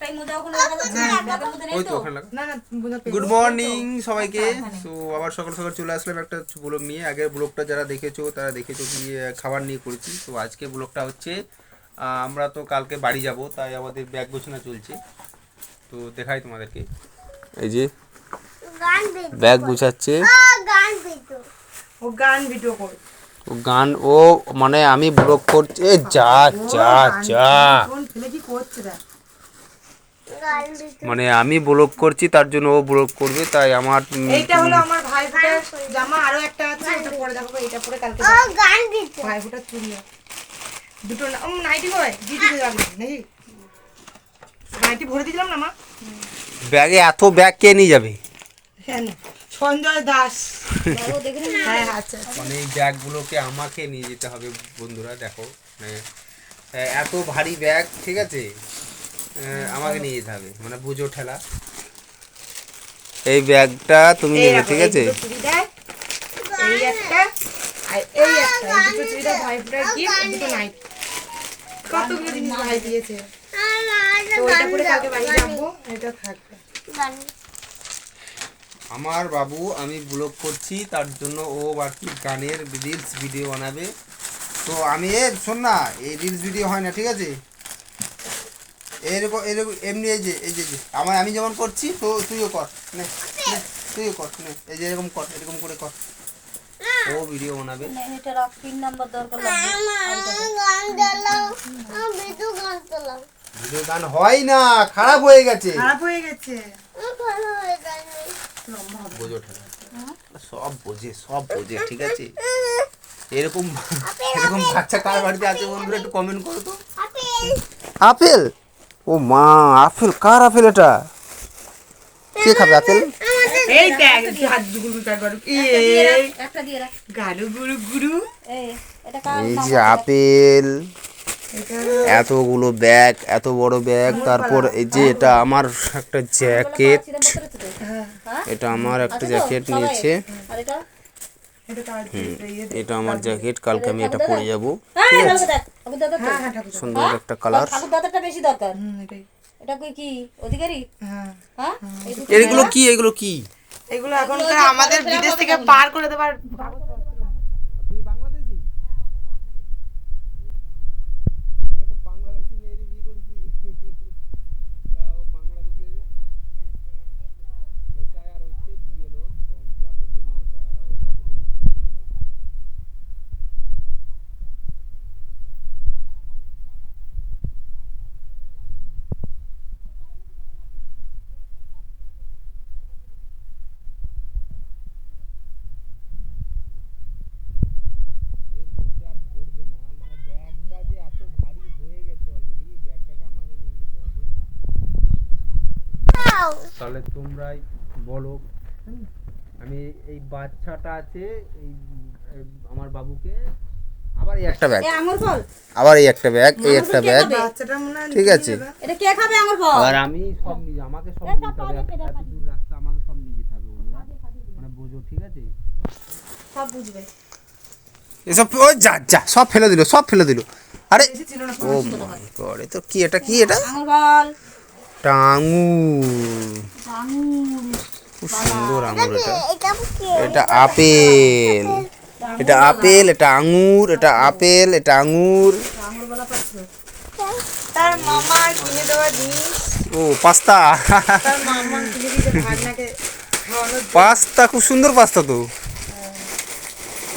একটাই মোজা ওখানে রাখা যাচ্ছে না, ব্যাগের মধ্যে নেই ওই তো তো? ওখানে লাগা। না না মোজা পেয়ে গুড মর্নিং সবাইকে। তো আবার সকাল সকাল চলে আসলাম একটা ব্লগ নিয়ে। আগের ব্লগটা যারা দেখেছো তারা দেখেছো কি খাবার নিয়ে করেছি। তো আজকে ব্লগটা হচ্ছে আমরা তো কালকে বাড়ি যাব, তাই আমাদের ব্যাগ গোছানো চলছে। তো দেখাই তোমাদেরকে, এই যে ব্যাগ গুছাচ্ছে। ও গান ভিডিও করে ও গান, ও মানে আমি ব্লগ করছি। এ যা যা যা, কোন ছেলে কি করছে দেখ মানে আমি ব্লগ করছি তার জন্য ও ব্লগ করবে, তাই আমার এইটা হলো আমার ভাইফোঁটার জামা, আরো একটা আছে ওটা পরে দেখাবো। এইটা পরে কালকে ভাইফোঁটার চুড়ি দুটো নাইটি হয় দিদি যাবে নাকি নাইটি ভরে দিলাম না মা ব্যাগে এত ব্যাগ কে নিয়ে যাবে? হ্যাঁ সঞ্জয় দাস বাবু দেখে নিন। হ্যাঁ আচ্ছা মানে এই ব্যাগগুলোকে আমাকে নিয়ে যেতে হবে বন্ধুরা। দেখো মানে এত ভারী ব্যাগ, ঠিক আছে, আমাকে নিয়ে যেতে হবে, মানে বুঝো ঠেলা। এই ব্যাগটা তুমি নেবে, ঠিক আছে? এই একটা আর এই একটা, এই দুটো চুড়িদার ভাইফোঁটার গিফট, দুটো নাইটি, কতগুলো জিনিস ভাই দিয়েছে। তো এটা পরে কালকে বাড়ি যাবো, এটা থাকবে। আমার বাবু, আমি ব্লগ করছি তার জন্য ও আর কি গানের রিলস ভিডিও বানাবে। তো আমি শোন না, এই রিলস ভিডিও হয় না, ঠিক আছে? এরকম এরকম এমনি এই যে আমি যেমন করছি তো তুইও কর, নে নে, তুইও কর, নে এই যে এরকম কর, এরকম করে কর। ও ভিডিও বানাবে। এটা রাখ, পিন নাম্বার দরকার লাগবে। ভিডিও গান হয় না, খারাপ হয়ে গেছে। খারাপ হয়ে গেছে বোঝো ঠেলা, সব বোঝে, ঠিক আছে? এরকম এরকম বাচ্চা কার বাড়িতে আছে বন্ধুরা, একটু কমেন্ট করো তো। আপেল, ও মা, আপেল কার আপেল? এটা কে খাবে আপেল? এই দেখ হাত গুরু গাড়ু একটা দিয়ে রাখ। গাড়ু গুরু গুরু এটা কার এই যে আপেল, এটা এতগুলো ব্যাগ, এত বড় ব্যাগ। তারপর এই যে এটা আমার একটা জ্যাকেট, এটা আমার একটা জ্যাকেট নিয়েছে। আর এটা এটা কার এটা আমার জ্যাকেট, কালকে আমি এটা পরে যাব। হ্যাঁ ভালো দেখ, ওকে দাদা তো। হ্যাঁ ঠাকুর সুন্দর একটা কালার। ঠাকুর দাদাটা বেশি দরকার। এটাই এটা কি অধিকারী? হ্যাঁ হ্যাঁ এই দুটো এগুলো কি, এগুলো কি? এগুলো এখনকার আমাদের বিদেশ থেকে পার করে দেবার তুমি বাংলাদেশি? বাংলাদেশি মেয়ের বিয়ে করছি, তাও বাংলাদেশে এটা আর হচ্ছে বিএলও ফর্ম ক্লাবের জন্য ওটা ডকুমেন্ট নিল। এর মধ্যে আর ধরবে না, মানে ব্যাগটা যে এত ভারী হয়ে গেছে অলরেডি, ব্যাগটাকে আমাকে নিয়ে যেতে হবে। তাহলে তোমরাই বলো, আমি এই বাচ্চাটা আছে, এই আমার বাবুকে আবার এই একটা ব্যাগ, এ আঙুর ফল। আবার এই একটা ব্যাগ, এই একটা ব্যাগ, বাচ্চাটা মনে হয় ঠিক আছে? এটা কে খাবে আঙুর ফল? আর আমি সব নিয়ে, আমাকে সব নিয়ে যেতে হবে, এত দূর রাস্তা আমাকে সব নিয়ে যেতে হবে বন্ধুরা, মানে বোঝো, ঠিক আছে? সব বুঝবে। এসব ওই যা যা সব ফেলে দিল। আরে বেশি ছিল না ও মাই গড, তো কি এটা, কি এটা? আঙুর ফল। আঙুর, আঙুর। খুব সুন্দর আঙুর। এটা আপেল, এটা আপেল, এটা আঙুর, এটা আপেল, এটা আঙুর। আঙুর বলা পাচ্ছো? তার মামা কিনে দেওয়া জিনিস, ও পাস্তা, তার মামা কিনে দিয়েছে ভাগনাকে খাওয়ানোর। পাস্তা, খুব সুন্দর পাস্তা তো।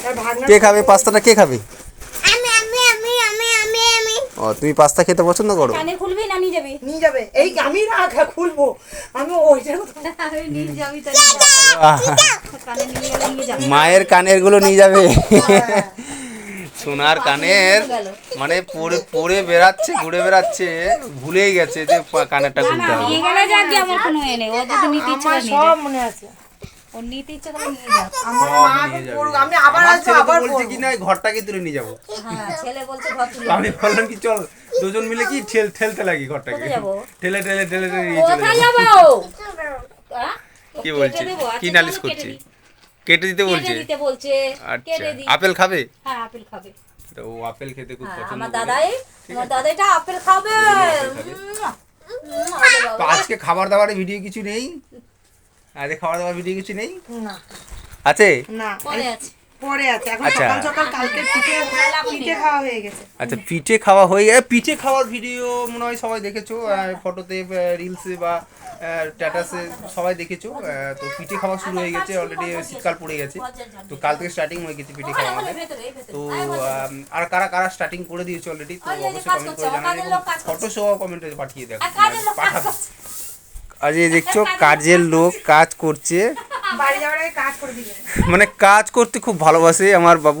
তার ভাগনা কে খাবে পাস্তাটা, কে খাবে? ও, তুমি পাস্তা খেতে পছন্দ করো? কানে খুলবি না নিয়ে যাবি? নিয়ে যাবে। এই আমি রাখা খুলবো, আমি ওইটার কথা আমি নিয়ে যাবি তো নিয়ে যাবো। কানে নিয়ে গেলে নিয়ে যাবো। মায়ের কানের গুলো নিয়ে যাবে। সোনার কানের, গেল। মানে পরে বেড়াচ্ছে, ঘুরে বেড়াচ্ছে, ভুলেই গেছে যে কানেরটা খুলতে হবে। নিয়ে গেলে যাক গিয়ে, আমার কোনো এ নেই। ও যদি নিতে ইচ্ছে করে আমার নিয়ে সব যাক। মনে আছে। ওর নিতে ইচ্ছে করে নিয়ে যাক। আমার সব মা নিয়ে যাবে। পড়ুক, আমি আবার আমার আসবো, ছেলে তো আবার বলছে কি না, এই ঘরটাকে তুলে নিয়ে যাবো। হ্যাঁ, ছেলে বলছে ঘর তুলে। আমি বললাম কি চল দুজন মিলে কি ঠেলতে লাগি ঘরটাকে, কোথায় যাবো? ঠেলে নিয়ে চলে কোথায় যাবো। যাবো? হ্যাঁ? কি কেটে বলছে, দেবো? কি আচ্ছা, নালিশ চলো কেটে করছি? দিই। কেটে দিতে কেটে বলছে? দিতে বলছে। আচ্ছা, কেটে দিই। আপেল খাবে? হ্যাঁ, আপেল খাবে। তো ও আপেল খেতে খুব হ্যাঁ, পছন্দ আমার করে। দাদাই, আমার দাদাইটা আপেল খাবে। আপেল খাবে। ভালো আজকে খাবার দাবারের ভিডিও কিছু নেই, আজকে খাবার দাবার ভিডিও কিছু নেই, না আছে না পরে আছে। পরে আছে, এখন আচ্ছা। সকাল সকাল কালকে পিঠে খাওয়া হয়ে গেছে। আচ্ছা পিঠে খাওয়া হয়ে গেছে, পিঠে খাওয়ার ভিডিও মনে হয় সবাই দেখেছো, ফটোতে রিলসে বা স্ট্যাটাসে সবাই দেখেছো। তো পিঠে খাওয়া শুরু হয়ে গেছে অলরেডি, শীতকাল পড়ে গেছে, তো কাল থেকে স্টার্টিং হয়ে গেছে পিঠে খাওয়া আমাদের। তো আর কারা কারা স্টার্টিং করে দিয়েছে অলরেডি, তো অবশ্যই কমেন্ট করে জানাবে, ফটো সহ কমেন্টে পাঠিয়ে দেখো, পাঠাবে। আজ এই দেখছো কাজের লোক কাজ করছে, বাড়ি যাওয়ার আগে কাজ করে দিবে। মানে কাজ করতে খুব ভালোবাসে আমার বাবু।